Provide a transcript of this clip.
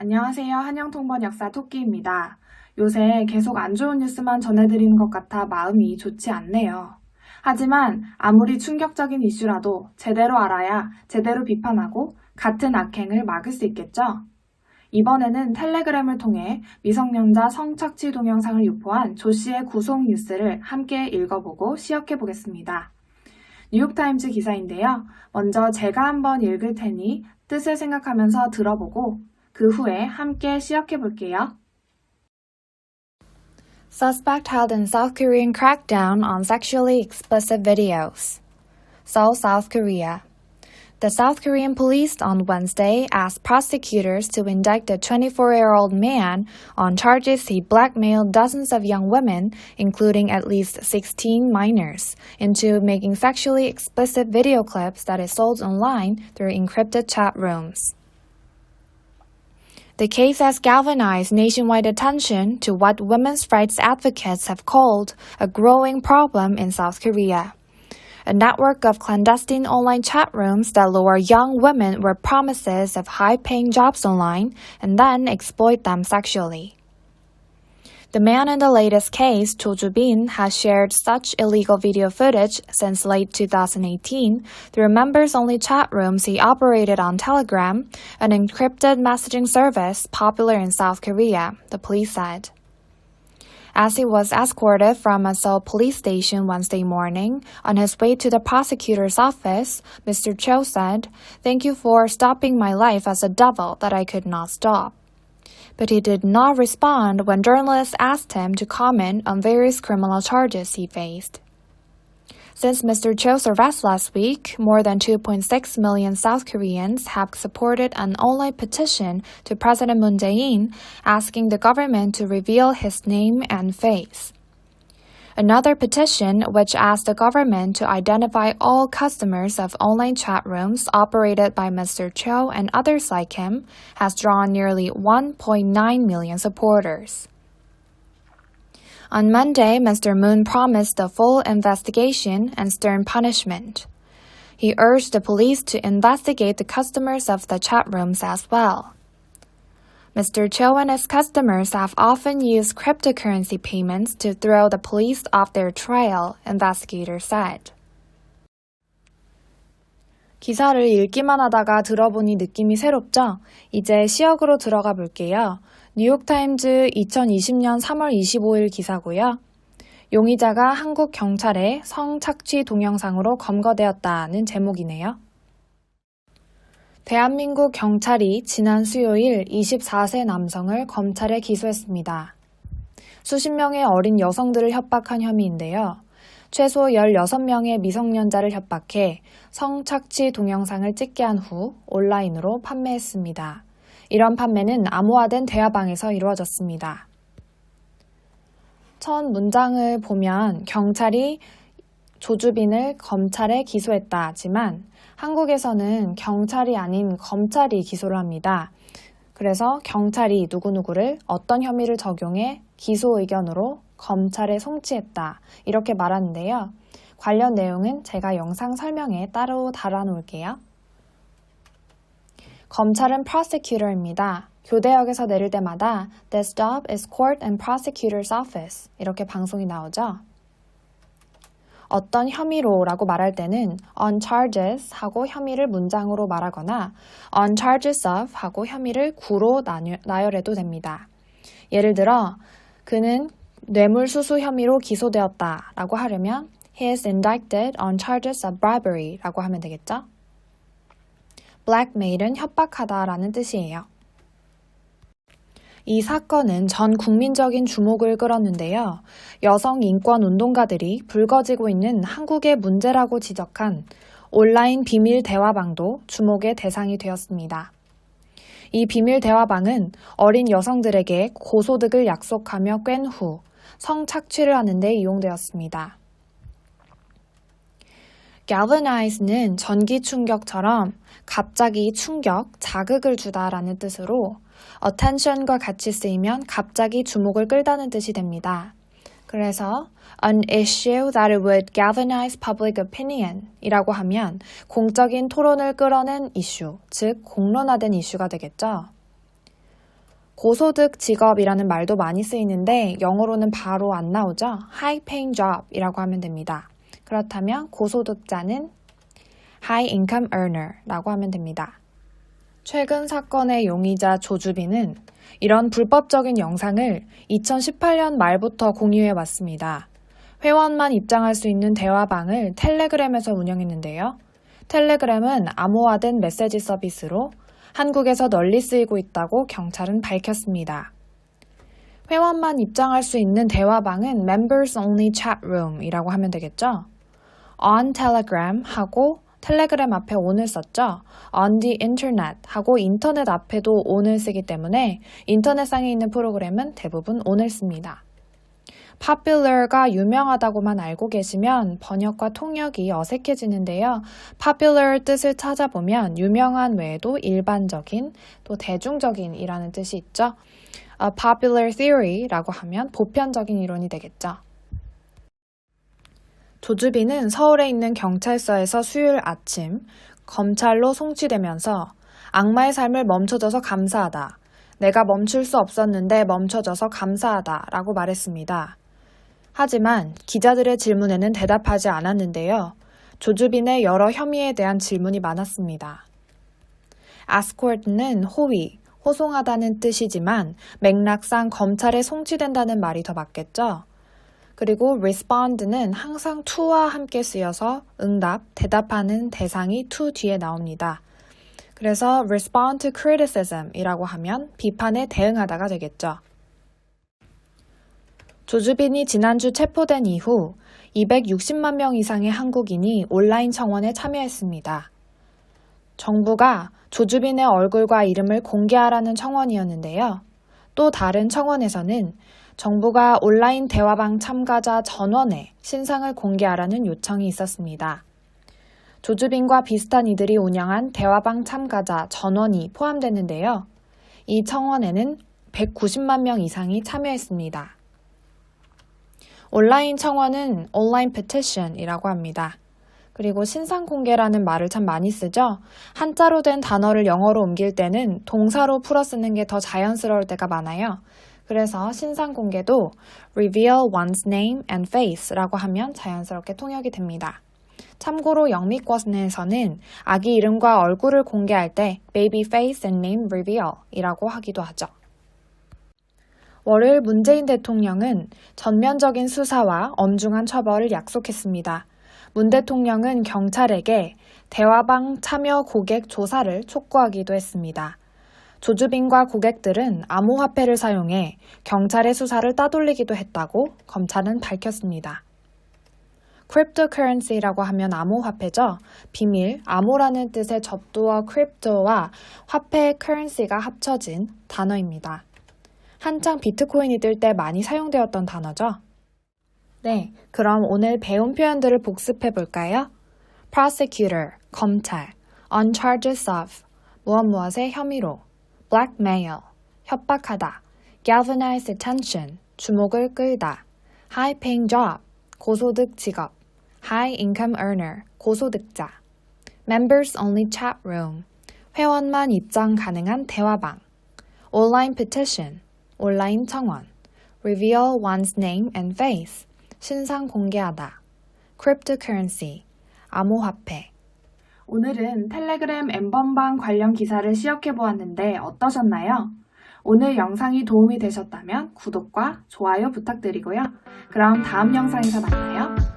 안녕하세요. 한영통번 역사 토끼입니다. 요새 계속 안 좋은 뉴스만 전해드리는 것 같아 마음이 좋지 않네요. 하지만 아무리 충격적인 이슈라도 제대로 알아야 제대로 비판하고 같은 악행을 막을 수 있겠죠? 이번에는 텔레그램을 통해 미성년자 성착취 동영상을 유포한 조 씨의 구속 뉴스를 함께 읽어보고 시역해 보겠습니다. 뉴욕타임즈 기사인데요. 먼저 제가 한번 읽을 테니 뜻을 생각하면서 들어보고 그 후에 함께 시역해 볼게요. Suspect held in South Korean crackdown on sexually explicit videos. Seoul, South Korea. The South Korean police on Wednesday asked prosecutors to indict a 24-year-old man on charges he blackmailed dozens of young women, including at least 16 minors, into making sexually explicit video clips that he sold online through encrypted chat rooms. The case has galvanized nationwide attention to what women's rights advocates have called a growing problem in South Korea. A network of clandestine online chat rooms that lure young women with promises of high-paying jobs online and then exploit them sexually. The man in the latest case, Cho Joo-bin, has shared such illegal video footage since late 2018 through members-only chat rooms he operated on Telegram, an encrypted messaging service popular in South Korea, the police said. As he was escorted from a Seoul police station Wednesday morning, on his way to the prosecutor's office, Mr. Cho said, "Thank you for stopping my life as a devil that I could not stop." But he did not respond when journalists asked him to comment on various criminal charges he faced. Since Mr. Cho's arrest last week, more than 2.6 million South Koreans have supported an online petition to President Moon Jae-in asking the government to reveal his name and face. Another petition, which asked the government to identify all customers of online chat rooms operated by Mr. Cho and others like him, has drawn nearly 1.9 million supporters. On Monday, Mr. Moon promised a full investigation and stern punishment. He urged the police to investigate the customers of the chat rooms as well. Mr. Cho and his customers have often used cryptocurrency payments to throw the police off their trail, investigators said. 기사를 읽기만 하다가 들어보니 느낌이 새롭죠? 이제 시역으로 들어가 볼게요. 뉴욕타임즈 2020년 3월 25일 기사고요. 용의자가 한국 경찰의 성착취 동영상으로 검거되었다는 제목이네요. 대한민국 경찰이 지난 수요일 24세 남성을 검찰에 기소했습니다. 수십 명의 어린 여성들을 협박한 혐의인데요. 최소 16명의 미성년자를 협박해 성착취 동영상을 찍게 한 후 온라인으로 판매했습니다. 이런 판매는 암호화된 대화방에서 이루어졌습니다. 첫 문장을 보면 경찰이 조주빈을 검찰에 기소했다 하지만 한국에서는 경찰이 아닌 검찰이 기소를 합니다. 그래서 경찰이 누구누구를 어떤 혐의를 적용해 기소 의견으로 검찰에 송치했다 이렇게 말하는데요. 관련 내용은 제가 영상 설명에 따로 달아놓을게요. 검찰은 prosecutor입니다. 교대역에서 내릴 때마다 The stop is court and prosecutor's office 이렇게 방송이 나오죠. 어떤 혐의로 라고 말할 때는 on charges 하고 혐의를 문장으로 말하거나 on charges of 하고 혐의를 구로 나열해도 됩니다. 예를 들어 그는 뇌물수수 혐의로 기소되었다 라고 하려면 He is indicted on charges of bribery 라고 하면 되겠죠? blackmail은 협박하다 라는 뜻이에요. 이 사건은 전 국민적인 주목을 끌었는데요. 여성 인권 운동가들이 불거지고 있는 한국의 문제라고 지적한 온라인 비밀 대화방도 주목의 대상이 되었습니다. 이 비밀 대화방은 어린 여성들에게 고소득을 약속하며 꽹 후 성착취를 하는 데 이용되었습니다. galvanize는 전기 충격처럼 갑자기 충격, 자극을 주다라는 뜻으로 attention과 같이 쓰이면 갑자기 주목을 끌다는 뜻이 됩니다. 그래서 an issue that would galvanize public opinion 이라고 하면 공적인 토론을 끌어낸 이슈, 즉 공론화된 이슈가 되겠죠. 고소득 직업이라는 말도 많이 쓰이는데 영어로는 바로 안 나오죠? high paying job 이라고 하면 됩니다. 그렇다면 고소득자는 high income earner 라고 하면 됩니다. 최근 사건의 용의자 조주빈은 이런 불법적인 영상을 2018년 말부터 공유해 왔습니다. 회원만 입장할 수 있는 대화방을 텔레그램에서 운영했는데요. 텔레그램은 암호화된 메시지 서비스로 한국에서 널리 쓰이고 있다고 경찰은 밝혔습니다. 회원만 입장할 수 있는 대화방은 Members Only Chat Room 이라고 하면 되겠죠? On Telegram 하고 텔레그램 앞에 on을 썼죠? On the Internet 하고 인터넷 앞에도 on을 쓰기 때문에 인터넷상에 있는 프로그램은 대부분 on을 씁니다. popular가 유명하다고만 알고 계시면 번역과 통역이 어색해지는데요. popular 뜻을 찾아보면 유명한 외에도 일반적인 또 대중적인 이라는 뜻이 있죠. popular theory라고 하면 보편적인 이론이 되겠죠. 조주빈은 서울에 있는 경찰서에서 수요일 아침 검찰로 송치되면서 악마의 삶을 멈춰줘서 감사하다. 내가 멈출 수 없었는데 멈춰줘서 감사하다 라고 말했습니다. 하지만 기자들의 질문에는 대답하지 않았는데요. 조주빈의 여러 혐의에 대한 질문이 많았습니다. escort는 호위, 호송하다는 뜻이지만 맥락상 검찰에 송치된다는 말이 더 맞겠죠? 그리고 respond는 항상 to와 함께 쓰여서 응답, 대답하는 대상이 to 뒤에 나옵니다. 그래서 respond to criticism 이라고 하면 비판에 대응하다가 되겠죠. 조주빈이 지난주 체포된 이후 260만 명 이상의 한국인이 온라인 청원에 참여했습니다. 정부가 조주빈의 얼굴과 이름을 공개하라는 청원이었는데요. 또 다른 청원에서는 정부가 온라인 대화방 참가자 전원의 신상을 공개하라는 요청이 있었습니다. 조주빈과 비슷한 이들이 운영한 대화방 참가자 전원이 포함됐는데요. 이 청원에는 190만 명 이상이 참여했습니다. 온라인 청원은 온라인 petition이라고 합니다. 그리고 신상 공개라는 말을 참 많이 쓰죠. 한자로 된 단어를 영어로 옮길 때는 동사로 풀어 쓰는 게 더 자연스러울 때가 많아요. 그래서 신상 공개도 reveal one's name and face라고 하면 자연스럽게 통역이 됩니다. 참고로 영미권에서는 아기 이름과 얼굴을 공개할 때 baby face and name reveal 이라고 하기도 하죠. 월요일 문재인 대통령은 전면적인 수사와 엄중한 처벌을 약속했습니다. 문 대통령은 경찰에게 대화방 참여 고객 조사를 촉구하기도 했습니다. 조주빈과 고객들은 암호화폐를 사용해 경찰의 수사를 따돌리기도 했다고 검찰은 밝혔습니다. cryptocurrency라고 하면 암호화폐죠. 비밀, 암호라는 뜻의 접두어 crypto와 화폐 currency가 합쳐진 단어입니다. 한창 비트코인이 뜰 때 많이 사용되었던 단어죠. 네, 그럼 오늘 배운 표현들을 복습해 볼까요? prosecutor, 검찰, on charges of, 무엇무엇의 혐의로, blackmail, 협박하다, galvanize attention, 주목을 끌다, high paying job, 고소득 직업, high income earner, 고소득자, members only chat room, 회원만 입장 가능한 대화방, online petition, 온라인 청원, reveal one's name and face, 신상 공개하다, cryptocurrency, 암호화폐. 오늘은 텔레그램 엠번방 관련 기사를 시역해 보았는데 어떠셨나요? 오늘 영상이 도움이 되셨다면 구독과 좋아요 부탁드리고요. 그럼 다음 영상에서 만나요.